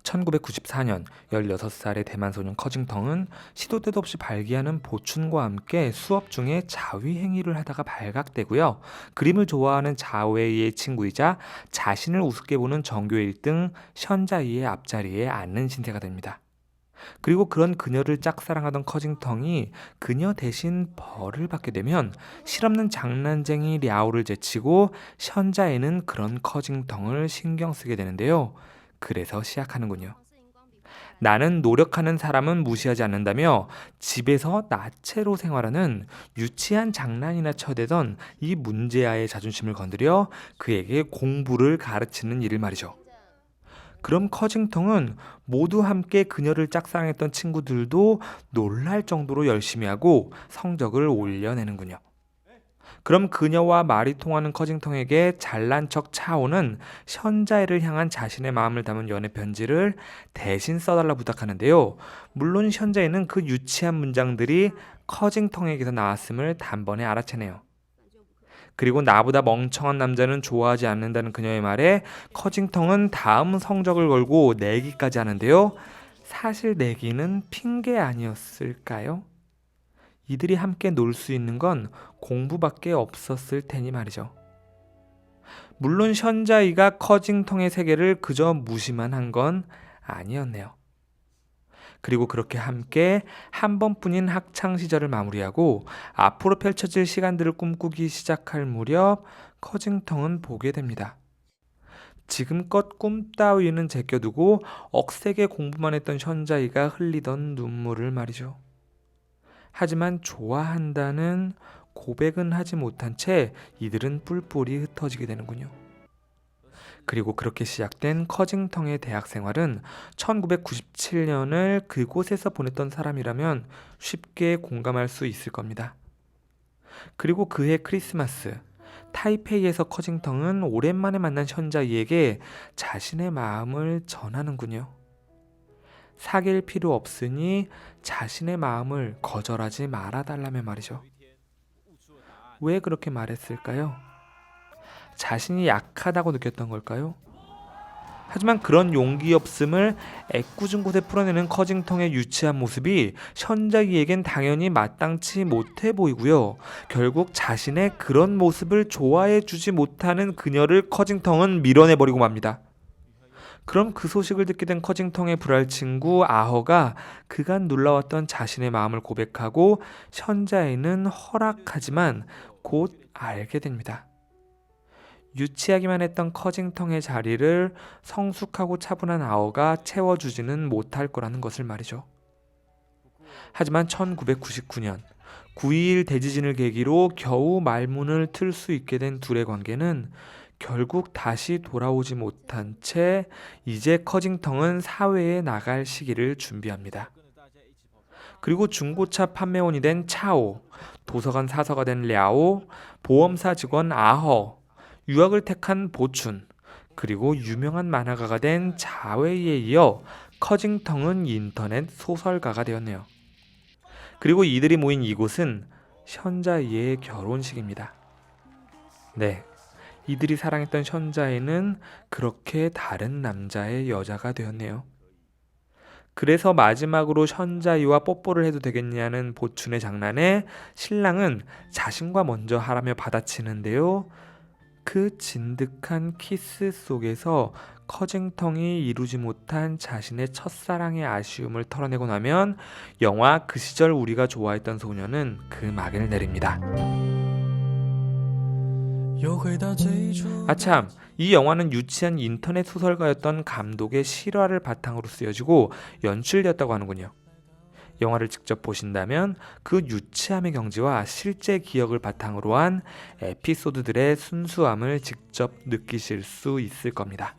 1994년 16살의 대만 소년 커징텅은 시도 때도 없이 발기하는 보춘과 함께 수업 중에 자위 행위를 하다가 발각되고요. 그림을 좋아하는 자웨이의 친구이자 자신을 우습게 보는 전교 1등 션자이의 앞자리에 앉는 신세가 됩니다. 그리고 그런 그녀를 짝사랑하던 커징텅이 그녀 대신 벌을 받게 되면 실없는 장난쟁이 랴오를 제치고 션자이는 그런 커징텅을 신경 쓰게 되는데요. 그래서 시작하는군요. 나는 노력하는 사람은 무시하지 않는다며 집에서 나체로 생활하는 유치한 장난이나 쳐대던 이 문제아의 자존심을 건드려 그에게 공부를 가르치는 일을 말이죠. 그럼 커징텅은 모두 함께 그녀를 짝사랑했던 친구들도 놀랄 정도로 열심히 하고 성적을 올려내는군요. 그럼 그녀와 말이 통하는 커징텅에게 잘난 척 차오는 션자이를 향한 자신의 마음을 담은 연애 편지를 대신 써달라 부탁하는데요. 물론 션자이는 그 유치한 문장들이 커징텅에게서 나왔음을 단번에 알아채네요. 그리고 나보다 멍청한 남자는 좋아하지 않는다는 그녀의 말에 커징텅은 다음 성적을 걸고 내기까지 하는데요. 사실 내기는 핑계 아니었을까요? 이들이 함께 놀 수 있는 건 공부밖에 없었을 테니 말이죠. 물론 션자이가 커징텅의 세계를 그저 무시만 한 건 아니었네요. 그리고 그렇게 함께 한 번뿐인 학창 시절을 마무리하고 앞으로 펼쳐질 시간들을 꿈꾸기 시작할 무렵 커징텅은 보게 됩니다. 지금껏 꿈 따위는 제껴두고 억세게 공부만 했던 션자이가 흘리던 눈물을 말이죠. 하지만 좋아한다는 고백은 하지 못한 채 이들은 뿔뿔이 흩어지게 되는군요. 그리고 그렇게 시작된 커징텅의 대학 생활은 1997년을 그곳에서 보냈던 사람이라면 쉽게 공감할 수 있을 겁니다. 그리고 그해 크리스마스, 타이페이에서 커징텅은 오랜만에 만난 션자이에게 자신의 마음을 전하는군요. 사귈 필요 없으니 자신의 마음을 거절하지 말아달라며 말이죠. 왜 그렇게 말했을까요? 자신이 약하다고 느꼈던 걸까요? 하지만 그런 용기 없음을 애꿎은 곳에 풀어내는 커징텅의 유치한 모습이 션자이에겐 당연히 마땅치 못해 보이고요. 결국 자신의 그런 모습을 좋아해 주지 못하는 그녀를 커징텅은 밀어내버리고 맙니다. 그럼 그 소식을 듣게 된 커징텅의 불알 친구 아허가 그간 놀라웠던 자신의 마음을 고백하고 션자이는 허락하지만 곧 알게 됩니다. 유치하기만 했던 커징텅의 자리를 성숙하고 차분한 아어가 채워주지는 못할 거라는 것을 말이죠. 하지만 1999년 9.21 대지진을 계기로 겨우 말문을 틀 수 있게 된 둘의 관계는 결국 다시 돌아오지 못한 채 이제 커징텅은 사회에 나갈 시기를 준비합니다. 그리고 중고차 판매원이 된 차오, 도서관 사서가 된 랴오, 보험사 직원 아허, 유학을 택한 보춘, 그리고 유명한 만화가가 된 자웨이에 이어 커징텅은 인터넷 소설가가 되었네요. 그리고 이들이 모인 이곳은 션자이의 결혼식입니다. 네, 이들이 사랑했던 션자이는 그렇게 다른 남자의 여자가 되었네요. 그래서 마지막으로 션자이와 뽀뽀를 해도 되겠냐는 보춘의 장난에 신랑은 자신과 먼저 하라며 받아치는데요. 그 진득한 키스 속에서 커징텅이 이루지 못한 자신의 첫사랑의 아쉬움을 털어내고 나면 영화 그 시절 우리가 좋아했던 소녀는 그 막을 내립니다. 아참, 이 영화는 유치한 인터넷 소설가였던 감독의 실화를 바탕으로 쓰여지고 연출되었다고 하는군요. 영화를 직접 보신다면 그 유치함의 경지와 실제 기억을 바탕으로 한 에피소드들의 순수함을 직접 느끼실 수 있을 겁니다.